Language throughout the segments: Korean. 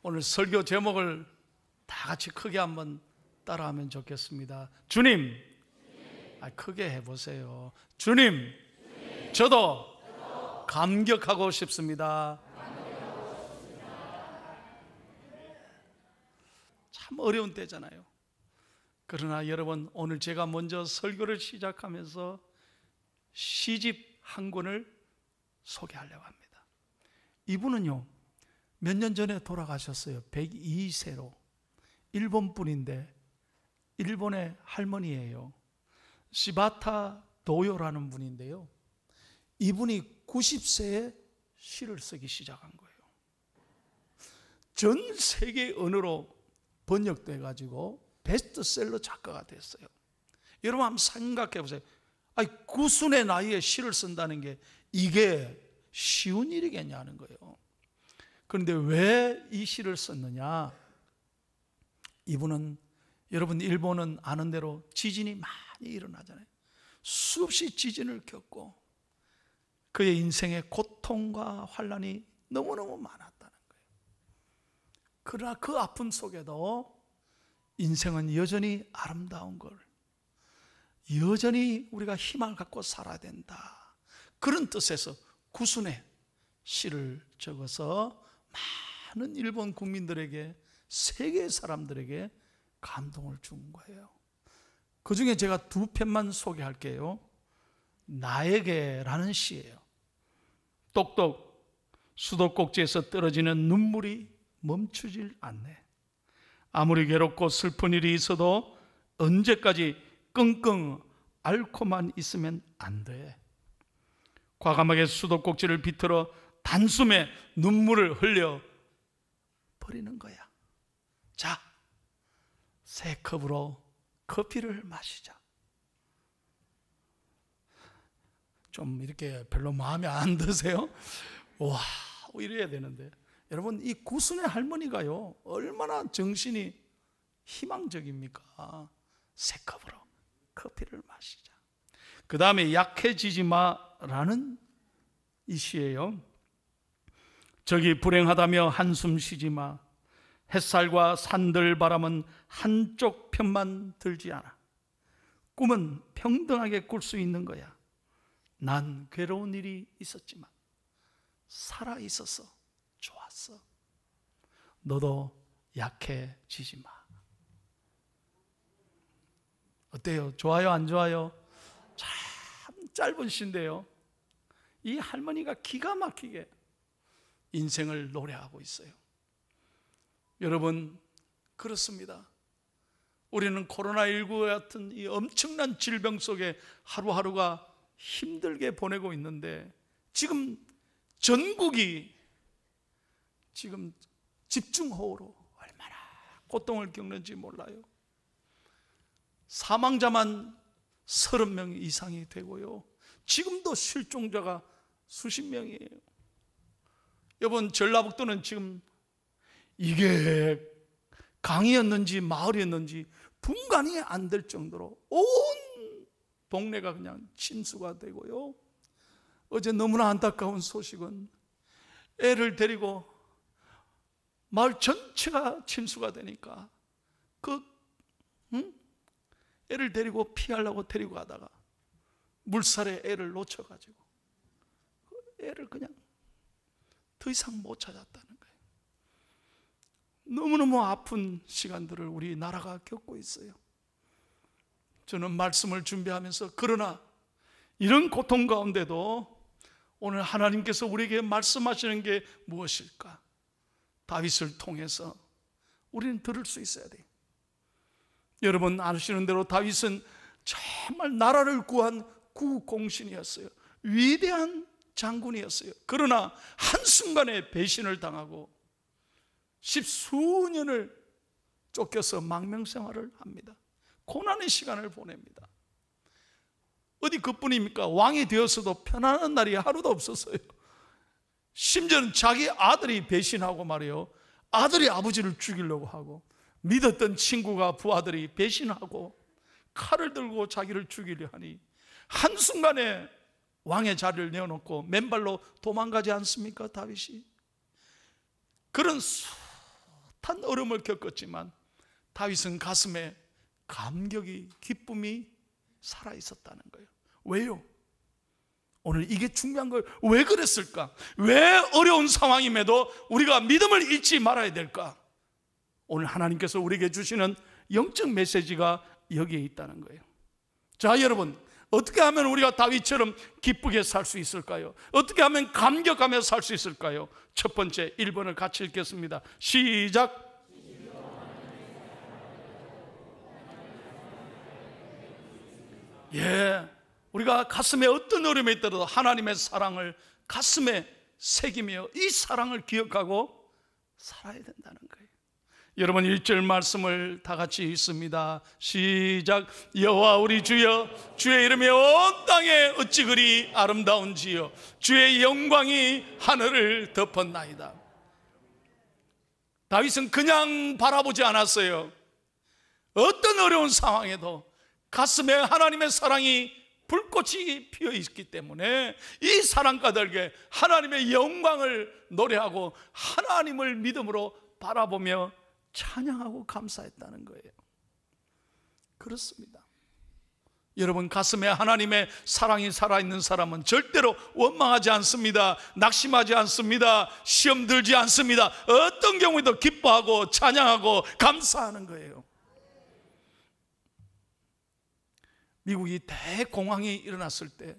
오늘 설교 제목을 다 같이 크게 한번 따라하면 좋겠습니다. 주님, 크게 해보세요. 주님, 저도 감격하고 싶습니다. 참 어려운 때잖아요. 그러나 여러분, 오늘 제가 먼저 설교를 시작하면서 시집 한 권을 소개하려고 합니다. 이분은요, 몇 년 전에 돌아가셨어요. 102세로. 일본 분인데 일본의 할머니예요. 시바타 도요라는 분인데요, 이분이 90세에 시를 쓰기 시작한 거예요. 전 세계 언어로 번역돼 가지고 베스트셀러 작가가 됐어요. 여러분 한번 생각해 보세요. 구순의 나이에 시를 쓴다는 게 이게 쉬운 일이겠냐는 거예요. 그런데 왜 이 시를 썼느냐? 이분은, 여러분 일본은 아는 대로 지진이 많이 일어나잖아요. 수없이 지진을 겪고 그의 인생의 고통과 환난이 너무너무 많았다는 거예요. 그러나 그 아픔 속에도 인생은 여전히 아름다운 걸, 여전히 우리가 희망을 갖고 살아야 된다, 그런 뜻에서 구순의 시를 적어서 많은 일본 국민들에게, 세계 사람들에게 감동을 준 거예요. 그 중에 제가 두 편만 소개할게요. 나에게라는 시예요. 똑똑 수도꼭지에서 떨어지는 눈물이 멈추질 않네. 아무리 괴롭고 슬픈 일이 있어도 언제까지 끙끙 앓고만 있으면 안 돼. 과감하게 수도꼭지를 비틀어 단숨에 눈물을 흘려 버리는 거야. 자, 새 컵으로 커피를 마시자. 좀 이렇게 별로 마음에 안 드세요? 와, 이래야 되는데. 여러분, 이 구순의 할머니가요, 얼마나 정신이 희망적입니까? 새 컵으로 커피를 마시자. 그 다음에 약해지지 마라는 이 시예요. 저기 불행하다며 한숨 쉬지 마. 햇살과 산들 바람은 한쪽 편만 들지 않아. 꿈은 평등하게 꿀 수 있는 거야. 난 괴로운 일이 있었지만 살아 있어서 좋았어. 너도 약해지지 마. 어때요? 좋아요, 안 좋아요? 참 짧은 시인데요, 이 할머니가 기가 막히게 인생을 노래하고 있어요. 여러분, 그렇습니다. 우리는 코로나19 같은 이 엄청난 질병 속에 하루하루가 힘들게 보내고 있는데, 지금 전국이 지금 집중호우로 얼마나 고통을 겪는지 몰라요. 사망자만 30명 이상이 되고요, 지금도 실종자가 수십 명이에요. 여러분, 전라북도는 지금 이게 강이었는지 마을이었는지 분간이 안 될 정도로 온 동네가 그냥 침수가 되고요. 어제 너무나 안타까운 소식은 애를 데리고 마을 전체가 침수가 되니까 애를 데리고 피하려고 데리고 가다가 물살에 애를 놓쳐가지고 애를 그냥 더 이상 못 찾았다는 거예요. 너무너무 아픈 시간들을 우리나라가 겪고 있어요. 저는 말씀을 준비하면서, 그러나 이런 고통 가운데도 오늘 하나님께서 우리에게 말씀하시는 게 무엇일까? 다윗을 통해서 우리는 들을 수 있어야 돼요. 여러분 아시는 대로 다윗은 정말 나라를 구한 구공신이었어요. 위대한 장군이었어요. 그러나 한순간에 배신을 당하고 십수년을 쫓겨서 망명생활을 합니다. 고난의 시간을 보냅니다. 어디 그뿐입니까? 왕이 되었어도 편안한 날이 하루도 없었어요. 심지어는 자기 아들이 배신하고 말이에요, 아들이 아버지를 죽이려고 하고, 믿었던 친구가 부하들이 배신하고 칼을 들고 자기를 죽이려 하니 한순간에 왕의 자리를 내어놓고 맨발로 도망가지 않습니까? 다윗이. 그런 숱한 어려움을 겪었지만 다윗은 가슴에 감격이, 기쁨이 살아있었다는 거예요. 왜요? 오늘 이게 중요한 거예요. 왜 그랬을까? 왜 어려운 상황임에도 우리가 믿음을 잃지 말아야 될까? 오늘 하나님께서 우리에게 주시는 영적 메시지가 여기에 있다는 거예요. 자, 여러분, 어떻게 하면 우리가 다윗처럼 기쁘게 살 수 있을까요? 어떻게 하면 감격하며 살 수 있을까요? 첫 번째 1번을 같이 읽겠습니다. 시작. 예, 우리가 가슴에 어떤 어려움이 있더라도 하나님의 사랑을 가슴에 새기며 이 사랑을 기억하고 살아야 된다는 거예요. 여러분 1절 말씀을 다 같이 읽습니다. 시작. 여호와 우리 주여, 주의 이름이 온 땅에 어찌 그리 아름다운지요, 주의 영광이 하늘을 덮었나이다. 다윗은 그냥 바라보지 않았어요. 어떤 어려운 상황에도 가슴에 하나님의 사랑이 불꽃이 피어 있기 때문에 이 사랑가들에게 하나님의 영광을 노래하고 하나님을 믿음으로 바라보며 찬양하고 감사했다는 거예요. 그렇습니다. 여러분, 가슴에 하나님의 사랑이 살아있는 사람은 절대로 원망하지 않습니다. 낙심하지 않습니다. 시험 들지 않습니다. 어떤 경우에도 기뻐하고 찬양하고 감사하는 거예요. 미국이 대공황이 일어났을 때,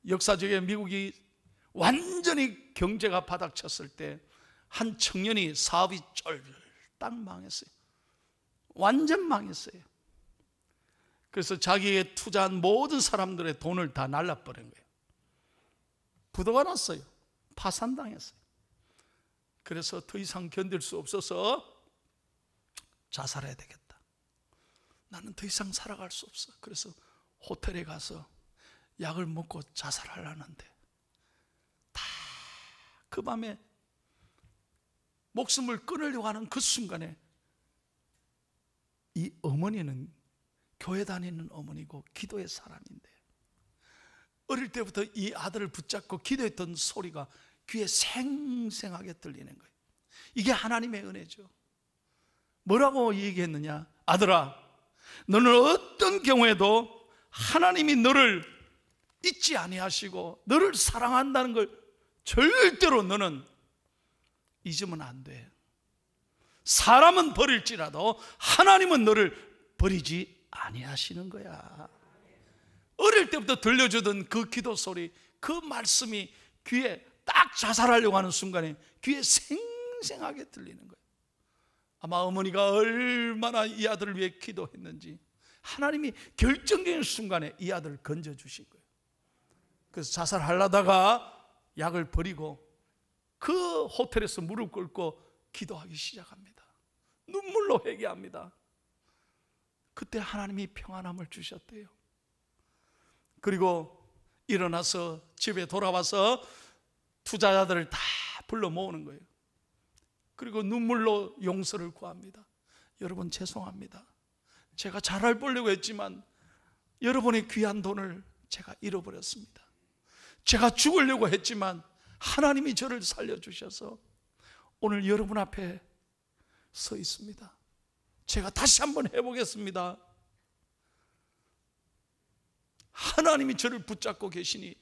역사적인 미국이 완전히 경제가 바닥쳤을 때 한 청년이 사업이 쫄딱 망했어요. 완전 망했어요. 그래서 자기의 투자한 모든 사람들의 돈을 다 날라버린 거예요. 부도가 났어요. 파산당했어요. 그래서 더 이상 견딜 수 없어서 자살해야 되겠다. 나는 더 이상 살아갈 수 없어. 그래서 호텔에 가서 약을 먹고 자살하려는데 다 그 밤에 목숨을 끊으려고 하는 그 순간에 이 어머니는 교회 다니는 어머니고 기도의 사람인데 어릴 때부터 이 아들을 붙잡고 기도했던 소리가 귀에 생생하게 들리는 거예요. 이게 하나님의 은혜죠. 뭐라고 얘기했느냐? 아들아, 너는 어떤 경우에도 하나님이 너를 잊지 아니하시고 너를 사랑한다는 걸 절대로 너는 잊으면 안 돼. 사람은 버릴지라도 하나님은 너를 버리지 아니하시는 거야. 어릴 때부터 들려주던 그 기도 소리, 그 말씀이 귀에 딱 자살하려고 하는 순간에 귀에 생생하게 들리는 거예요. 아마 어머니가 얼마나 이 아들을 위해 기도했는지 하나님이 결정적인 순간에 이 아들을 건져주신 거예요. 그래서 자살하려다가 약을 버리고 그 호텔에서 무릎 꿇고 기도하기 시작합니다. 눈물로 회개합니다. 그때 하나님이 평안함을 주셨대요. 그리고 일어나서 집에 돌아와서 투자자들을 다 불러 모으는 거예요. 그리고 눈물로 용서를 구합니다. 여러분, 죄송합니다. 제가 잘할 보려고 했지만 여러분의 귀한 돈을 제가 잃어버렸습니다. 제가 죽으려고 했지만 하나님이 저를 살려주셔서 오늘 여러분 앞에 서 있습니다. 제가 다시 한번 해보겠습니다. 하나님이 저를 붙잡고 계시니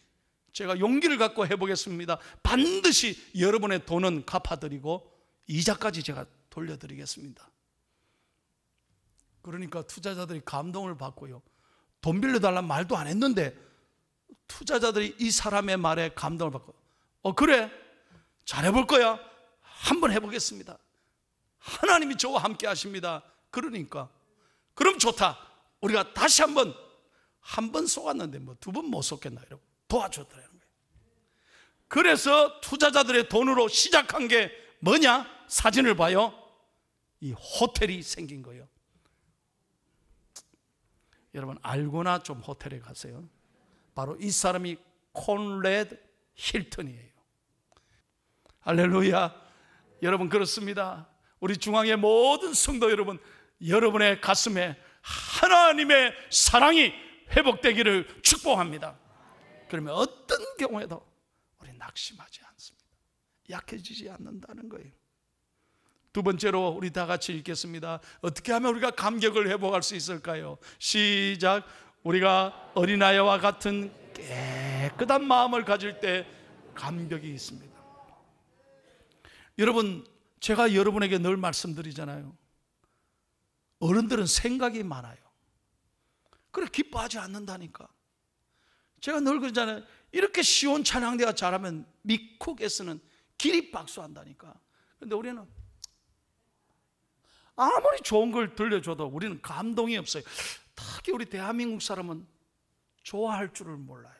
제가 용기를 갖고 해보겠습니다. 반드시 여러분의 돈은 갚아드리고 이자까지 제가 돌려드리겠습니다. 그러니까 투자자들이 감동을 받고요, 돈 빌려달라는 말도 안 했는데 투자자들이 이 사람의 말에 감동을 받고 그래, 잘해볼 거야, 한번 해보겠습니다. 하나님이 저와 함께 하십니다. 그러니까 그럼 좋다, 우리가 다시 한 번 속았는데 뭐 두 번 못 속겠나, 이러고 도와줬더라는 거예요. 그래서 투자자들의 돈으로 시작한 게 뭐냐? 사진을 봐요. 이 호텔이 생긴 거예요. 여러분, 알고나 좀 호텔에 가세요. 바로 이 사람이 콘래드 힐튼이에요. 할렐루야. 여러분, 그렇습니다. 우리 중앙의 모든 성도 여러분, 여러분의 가슴에 하나님의 사랑이 회복되기를 축복합니다. 그러면 어떤 경우에도 우리 낙심하지 않습니다. 약해지지 않는다는 거예요. 두 번째로 우리 다 같이 읽겠습니다. 어떻게 하면 우리가 감격을 회복할 수 있을까요? 시작. 우리가 어린아이와 같은 깨끗한 마음을 가질 때 감격이 있습니다. 여러분, 제가 여러분에게 늘 말씀드리잖아요. 어른들은 생각이 많아요. 그래 기뻐하지 않는다니까. 제가 늘 그러잖아요. 이렇게 쉬운 찬양대가 잘하면 미국에서는 기립박수한다니까. 그런데 우리는 아무리 좋은 걸 들려줘도 우리는 감동이 없어요. 특히 우리 대한민국 사람은 좋아할 줄을 몰라요.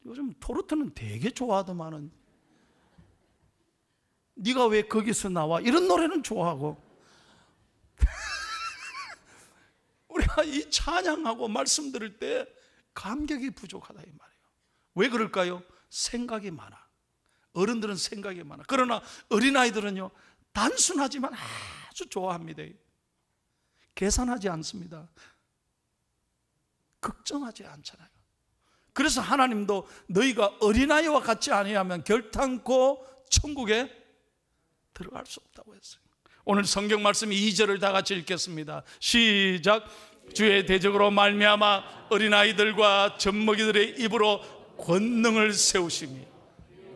요즘 토르트는 되게 좋아하더만은 네가 왜 거기서 나와? 이런 노래는 좋아하고 우리가 이 찬양하고 말씀 들을 때 감격이 부족하다 이 말이에요. 왜 그럴까요? 생각이 많아. 어른들은 생각이 많아. 그러나 어린아이들은요 단순하지만 아주 좋아합니다. 계산하지 않습니다. 걱정하지 않잖아요. 그래서 하나님도 너희가 어린아이와 같지 아니하면 결탄코 천국에 들어갈 수 없다고 했어요. 오늘 성경 말씀 2절을 다 같이 읽겠습니다. 시작. 주의 대적으로 말미암아 어린아이들과 젖먹이들의 입으로 권능을 세우시니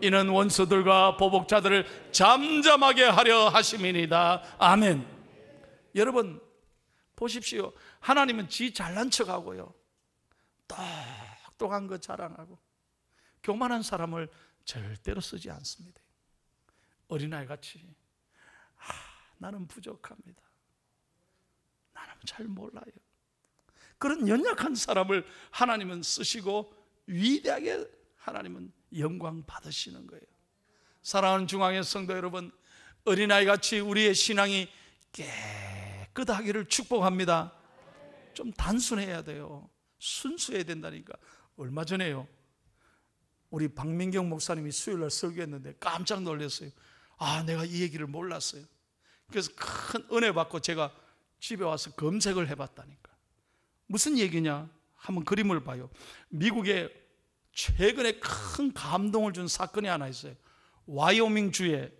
이는 원수들과 보복자들을 잠잠하게 하려 하심이니이다. 아멘. 여러분 보십시오. 하나님은 지 잘난 척하고요 똑똑한 거 자랑하고 교만한 사람을 절대로 쓰지 않습니다. 어린아이같이 나는 부족합니다, 나는 잘 몰라요, 그런 연약한 사람을 하나님은 쓰시고 위대하게 하나님은 영광 받으시는 거예요. 사랑하는 중앙의 성도 여러분, 어린아이같이 우리의 신앙이 깨끗하기를 축복합니다. 좀 단순해야 돼요. 순수해야 된다니까. 얼마 전에요 우리 박민경 목사님이 수요일날 설교했는데 깜짝 놀랐어요. 내가 이 얘기를 몰랐어요. 그래서 큰 은혜 받고 제가 집에 와서 검색을 해봤다니까. 무슨 얘기냐? 한번 그림을 봐요. 미국에 최근에 큰 감동을 준 사건이 하나 있어요. 와이오밍 주에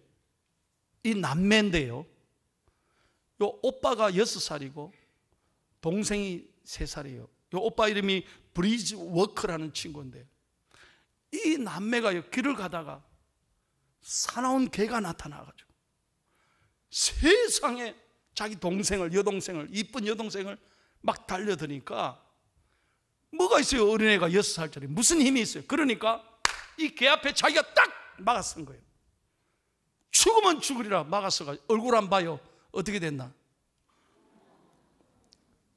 이 남매인데요, 요 오빠가 6살이고 동생이 3살이에요. 요 오빠 이름이 브리즈 워커라는 친구인데 이 남매가 길을 가다가 사나운 개가 나타나가지고 세상에 자기 동생을, 여동생을, 이쁜 여동생을 막 달려드니까 뭐가 있어요? 어린애가 6살짜리 무슨 힘이 있어요? 그러니까 이 개 앞에 자기가 딱 막아선 거예요. 죽으면 죽으리라 막아서가 얼굴 안 봐요. 어떻게 됐나?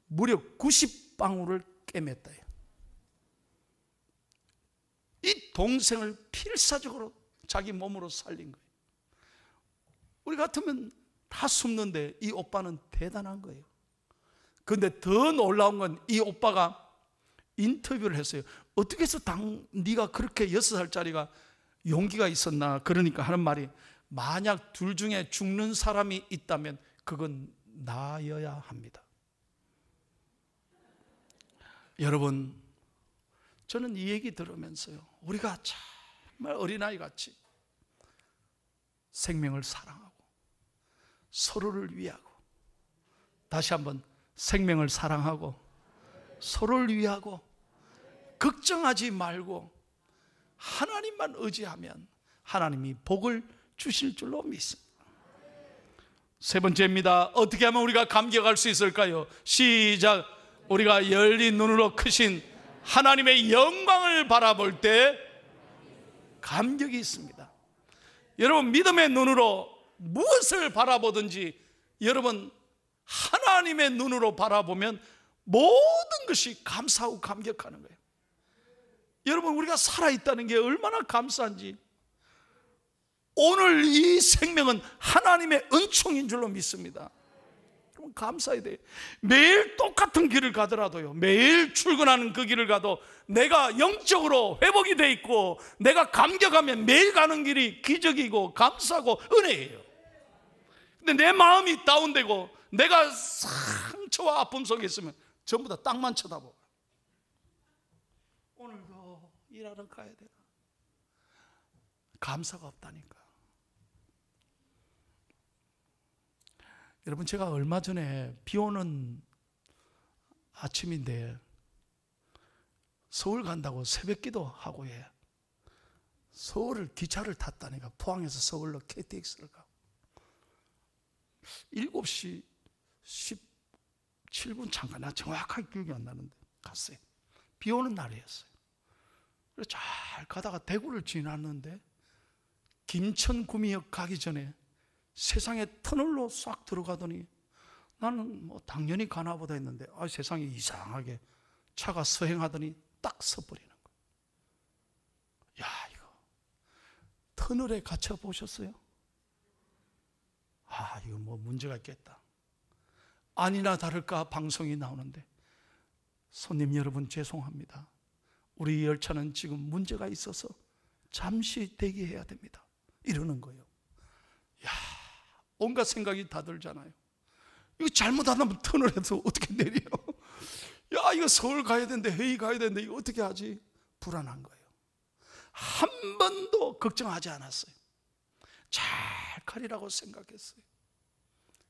무려 90방울을 꿰맸다. 이 동생을 필사적으로 자기 몸으로 살린 거예요. 우리 같으면 다 숨는데 이 오빠는 대단한 거예요. 그런데 더 놀라운 건 이 오빠가 인터뷰를 했어요. 어떻게 해서 네가 그렇게 6살짜리가 용기가 있었나? 그러니까 하는 말이, 만약 둘 중에 죽는 사람이 있다면 그건 나여야 합니다. 여러분, 저는 이 얘기 들으면서요, 우리가 정말 어린아이같이 생명을 사랑하고 서로를 위하고, 다시 한번 생명을 사랑하고 서로를 위하고 걱정하지 말고 하나님만 의지하면 하나님이 복을 주실 줄로 믿습니다. 세 번째입니다. 어떻게 하면 우리가 감격할 수 있을까요? 시작. 우리가 열린 눈으로 크신 하나님의 영광을 바라볼 때 감격이 있습니다. 여러분, 믿음의 눈으로 무엇을 바라보든지 여러분 하나님의 눈으로 바라보면 모든 것이 감사하고 감격하는 거예요. 여러분, 우리가 살아있다는 게 얼마나 감사한지, 오늘 이 생명은 하나님의 은총인 줄로 믿습니다. 그럼 감사해야 돼요. 매일 똑같은 길을 가더라도요, 매일 출근하는 그 길을 가도 내가 영적으로 회복이 돼 있고 내가 감격하면 매일 가는 길이 기적이고 감사고 은혜예요. 근데 내 마음이 다운되고 내가 상처와 아픔 속에 있으면 전부 다 땅만 쳐다보고, 오늘도 일하러 가야 되나? 감사가 없다니까. 여러분, 제가 얼마 전에 비 오는 아침인데 서울 간다고 새벽기도 하고 서울을 기차를 탔다니까. 포항에서 서울로 KTX를 가고 7시 17분 잠깐, 나 정확하게 기억이 안 나는데 갔어요. 비 오는 날이었어요. 그래서 잘 가다가 대구를 지났는데 김천구미역 가기 전에 세상에 터널로 싹 들어가더니 나는 뭐 당연히 가나 보다 했는데 세상에 이상하게 차가 서행하더니 딱 서버리는 거예요. 야, 이거 터널에 갇혀 보셨어요? 이거 뭐 문제가 있겠다. 아니나 다를까 방송이 나오는데, 손님 여러분 죄송합니다, 우리 열차는 지금 문제가 있어서 잠시 대기해야 됩니다, 이러는 거예요. 야, 온갖 생각이 다 들잖아요. 이거 잘못 안 하면 터널에서 어떻게 내려? 야, 이거 서울 가야 되는데, 회의 가야 되는데 이거 어떻게 하지? 불안한 거예요. 한 번도 걱정하지 않았어요. 잘 가리라고 생각했어요.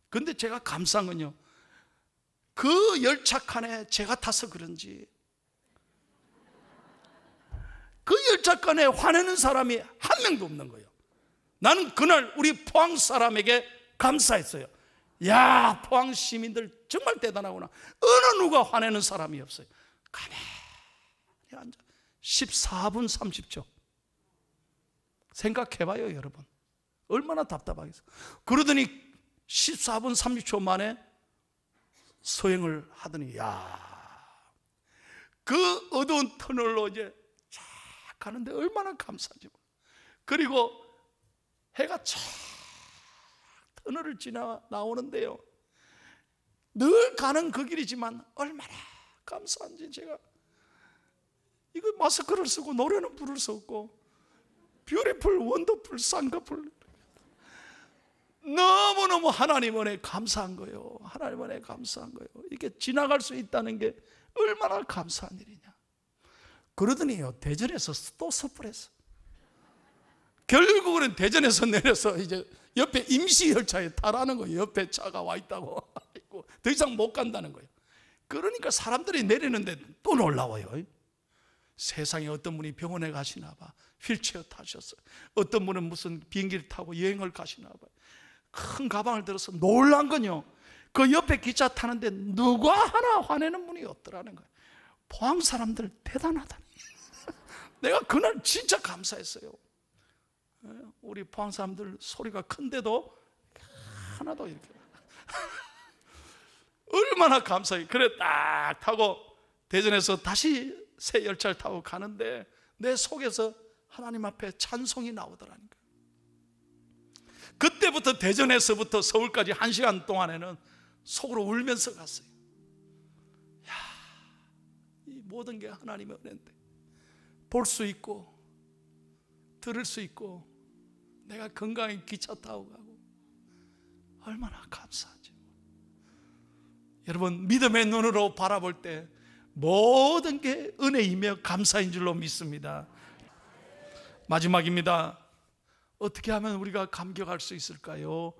근데 제가 감사한 건요, 그 열차 칸에 제가 타서 그런지 그 열차 칸에 화내는 사람이 한 명도 없는 거예요. 나는 그날 우리 포항 사람에게 감사했어요. 야, 포항 시민들 정말 대단하구나. 어느 누가 화내는 사람이 없어요. 가만히 앉아 14분 30초 생각해봐요, 여러분. 얼마나 답답하겠어요. 그러더니 14분 30초 만에 서행을 하더니, 그 어두운 터널로 이제 쫙 가는데 얼마나 감사한지. 그리고 해가 쫙 터널을 지나 나오는데요, 늘 가는 그 길이지만 얼마나 감사한지. 제가 이거 마스크를 쓰고 노래는 부를 수 없고, 뷰티풀, 원더풀, 쌍꺼풀, 너무너무 하나님 은혜에 감사한 거예요. 하나님 은혜에 감사한 거예요. 이게 지나갈 수 있다는 게 얼마나 감사한 일이냐. 그러더니요, 대전에서 또 섣불했어. 결국은 대전에서 내려서 이제 옆에 임시열차에 타라는 거예요. 옆에 차가 와 있다고. 더 이상 못 간다는 거예요. 그러니까 사람들이 내리는데 또 놀라워요. 세상에 어떤 분이 병원에 가시나 봐, 휠체어 타셨어요. 어떤 분은 무슨 비행기를 타고 여행을 가시나 봐. 큰 가방을 들어서 놀란 건요, 그 옆에 기차 타는데 누가 하나 화내는 분이 없더라는 거예요. 포항 사람들 대단하다니. 내가 그날 진짜 감사했어요. 우리 포항 사람들 소리가 큰데도 하나도 이렇게 얼마나 감사해요. 그래 딱 타고 대전에서 다시 새 열차를 타고 가는데 내 속에서 하나님 앞에 찬송이 나오더라니까. 그때부터 대전에서부터 서울까지 1시간 동안에는 속으로 울면서 갔어요. 야, 이 모든 게 하나님의 은혜인데, 볼 수 있고 들을 수 있고 내가 건강히 기차 타고 가고 얼마나 감사하죠. 여러분, 믿음의 눈으로 바라볼 때 모든 게 은혜이며 감사인 줄로 믿습니다. 마지막입니다. 어떻게 하면 우리가 감격할 수 있을까요?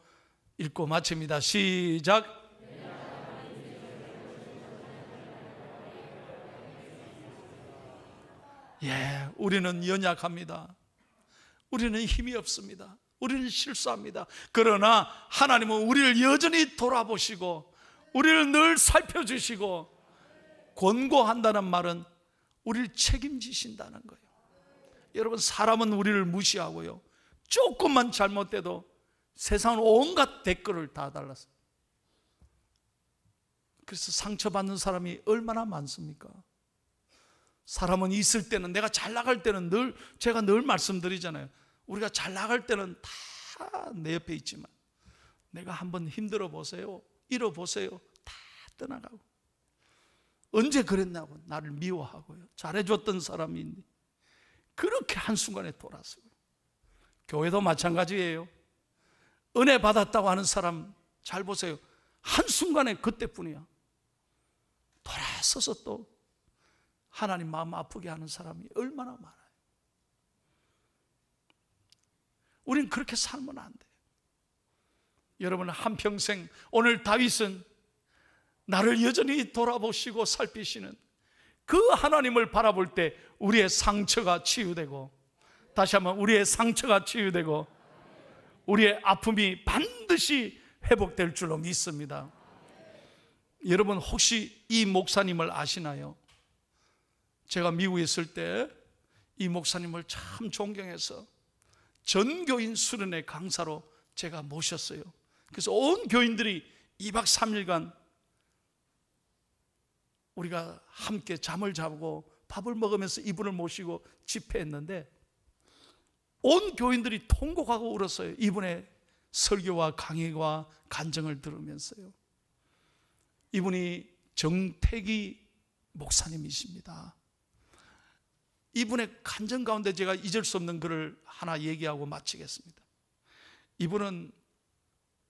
읽고 마칩니다. 시작. 우리는 연약합니다. 우리는 힘이 없습니다. 우리는 실수합니다. 그러나 하나님은 우리를 여전히 돌아보시고 우리를 늘 살펴주시고 권고한다는 말은 우리를 책임지신다는 거예요. 여러분, 사람은 우리를 무시하고요, 조금만 잘못돼도 세상은 온갖 댓글을 다 달랐어요. 그래서 상처받는 사람이 얼마나 많습니까? 사람은 있을 때는, 내가 잘 나갈 때는 제가 늘 말씀드리잖아요. 우리가 잘 나갈 때는 다 내 옆에 있지만 내가 한번 힘들어 보세요, 잃어 보세요, 다 떠나가고. 언제 그랬냐고 나를 미워하고요, 잘해줬던 사람이 그렇게 한순간에 돌아서요. 교회도 마찬가지예요. 은혜 받았다고 하는 사람 잘 보세요. 한순간에 그때뿐이야. 돌아서서 또 하나님 마음 아프게 하는 사람이 얼마나 많아요. 우리는 그렇게 살면 안 돼요. 여러분, 한평생 오늘 다윗은 나를 여전히 돌아보시고 살피시는 그 하나님을 바라볼 때 우리의 상처가 치유되고, 다시 한번 우리의 상처가 치유되고 우리의 아픔이 반드시 회복될 줄로 믿습니다. 여러분, 혹시 이 목사님을 아시나요? 제가 미국에 있을 때 이 목사님을 참 존경해서 전교인 수련회 강사로 제가 모셨어요. 그래서 온 교인들이 2박 3일간 우리가 함께 잠을 자고 밥을 먹으면서 이분을 모시고 집회했는데 온 교인들이 통곡하고 울었어요. 이분의 설교와 강의와 간증을 들으면서요. 이분이 정태기 목사님이십니다. 이분의 간증 가운데 제가 잊을 수 없는 글을 하나 얘기하고 마치겠습니다. 이분은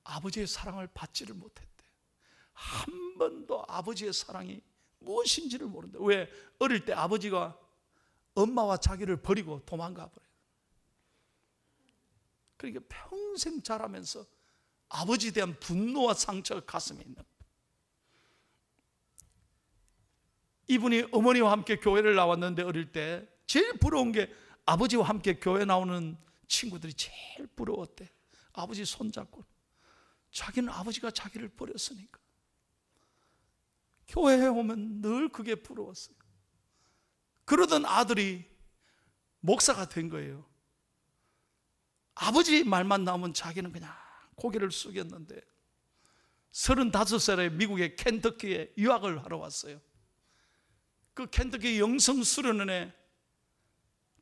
아버지의 사랑을 받지를 못했대요. 한 번도 아버지의 사랑이 무엇인지를 모른다. 왜? 어릴 때 아버지가 엄마와 자기를 버리고 도망가 버려요. 그러니까 평생 자라면서 아버지에 대한 분노와 상처가 가슴에 있는 거예요. 이분이 어머니와 함께 교회를 나왔는데 어릴 때 제일 부러운 게 아버지와 함께 교회 나오는 친구들이 제일 부러웠대. 아버지 손잡고. 자기는 아버지가 자기를 버렸으니까 교회에 오면 늘 그게 부러웠어요. 그러던 아들이 목사가 된 거예요. 아버지 말만 나오면 자기는 그냥 고개를 숙였는데 35살에 미국의 켄터키에 유학을 하러 왔어요. 그 켄터키 영성수련원에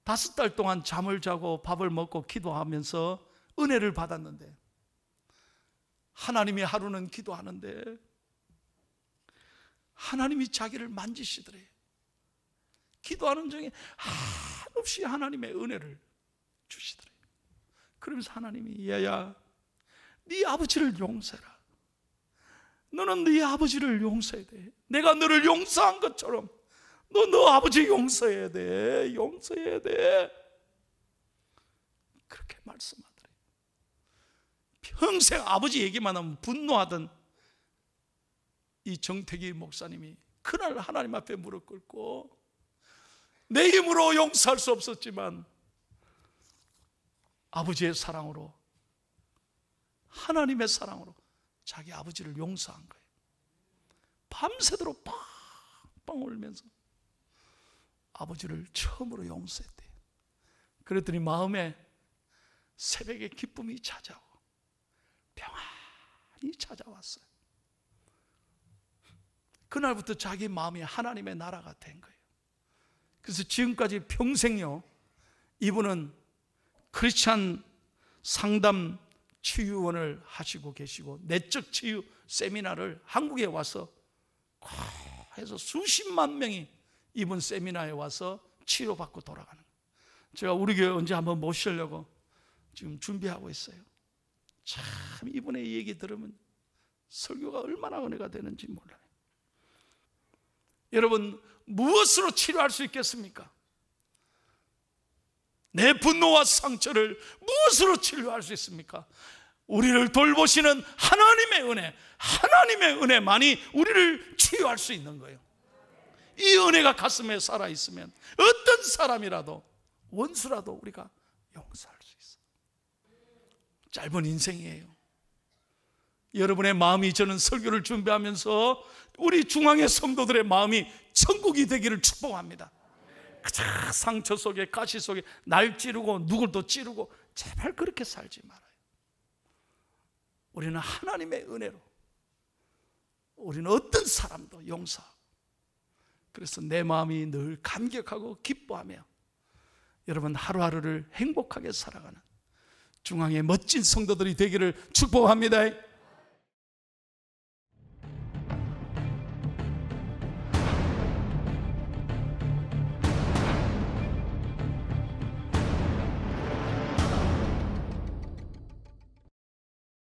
5달 동안 잠을 자고 밥을 먹고 기도하면서 은혜를 받았는데, 하나님이 하루는 기도하는데 하나님이 자기를 만지시더래요. 기도하는 중에 한없이 하나님의 은혜를 주시더래요. 그러면서 하나님이, 얘야, 네 아버지를 용서해라. 너는 네 아버지를 용서해야 돼. 내가 너를 용서한 것처럼 너 아버지 용서해야 돼. 용서해야 돼. 그렇게 말씀하더래요. 평생 아버지 얘기만 하면 분노하던 이 정태기 목사님이 그날 하나님 앞에 무릎 꿇고, 내 힘으로 용서할 수 없었지만 아버지의 사랑으로, 하나님의 사랑으로 자기 아버지를 용서한 거예요. 밤새도록 팡팡 울면서 아버지를 처음으로 용서했대요. 그랬더니 마음에 새벽에 기쁨이 찾아오고 평안이 찾아왔어요. 그날부터 자기 마음이 하나님의 나라가 된 거예요. 그래서 지금까지 평생요, 이분은 크리스찬 상담 치유원을 하시고 계시고 내적 치유 세미나를 한국에 와서 해서 수십만 명이 이분 세미나에 와서 치료받고 돌아가는 거예요. 제가 우리 교회 언제 한번 모시려고 지금 준비하고 있어요. 참 이분의 얘기 들으면 설교가 얼마나 은혜가 되는지 몰라요. 여러분, 무엇으로 치료할 수 있겠습니까? 내 분노와 상처를 무엇으로 치료할 수 있습니까? 우리를 돌보시는 하나님의 은혜, 하나님의 은혜만이 우리를 치유할 수 있는 거예요. 이 은혜가 가슴에 살아있으면 어떤 사람이라도, 원수라도 우리가 용서할 수 있어요. 짧은 인생이에요. 여러분의 마음이, 저는 설교를 준비하면서 우리 중앙의 성도들의 마음이 천국이 되기를 축복합니다. 그저 상처 속에, 가시 속에 날 찌르고 누굴 또 찌르고 제발 그렇게 살지 말아요. 우리는 하나님의 은혜로 우리는 어떤 사람도 용서하고, 그래서 내 마음이 늘 감격하고 기뻐하며 여러분 하루하루를 행복하게 살아가는 중앙의 멋진 성도들이 되기를 축복합니다.